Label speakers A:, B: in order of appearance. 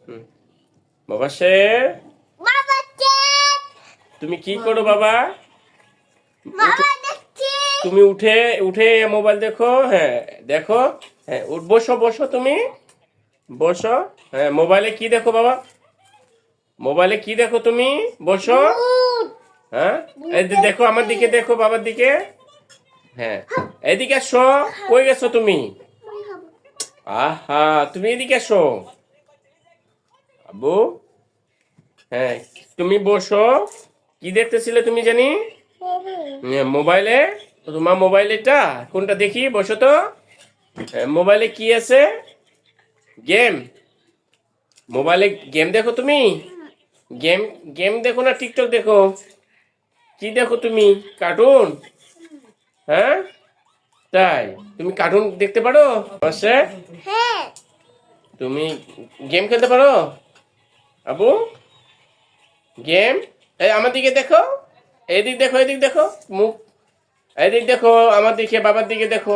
A: হুম। বাবা শের, তুমি কি করো বাবা? তুমি উঠে উঠে মোবাইল দেখো। হ্যাঁ দেখো। হ্যাঁ বসো বসো তুমি বসো। হ্যাঁ মোবাইলে কি দেখো বাবা? মোবাইলে কি দেখো তুমি? বসো। হ্যাঁ এই দেখো আমার দিকে, দেখো বাবার দিকে। হ্যাঁ এদিকে আসো। কই গেছো তুমি? আহা, তুমি এদিকে আসো আব্বু। হ্যাঁ তুমি বসো। কি দেখতেছিলে তুমি জানি? মোবাইলে। তোমার মোবাইল এটা কোনটা দেখি, বসো তো। মোবাইলে কি আছে? গেম। মোবাইলে গেম দেখো তুমি? গেম গেম দেখো না টিকটক দেখো? কি দেখো তুমি? কার্টুন? হ্যাঁ তাই তুমি কার্টুন দেখতে পারো? বসে তুমি গেম খেলতে পারো আবু? গেম। এই আমার দিকে দেখো, এদিক দেখো, এদিক দেখো মুখ, এদিক দেখো, আমার দিকে, বাবার দিকে দেখো।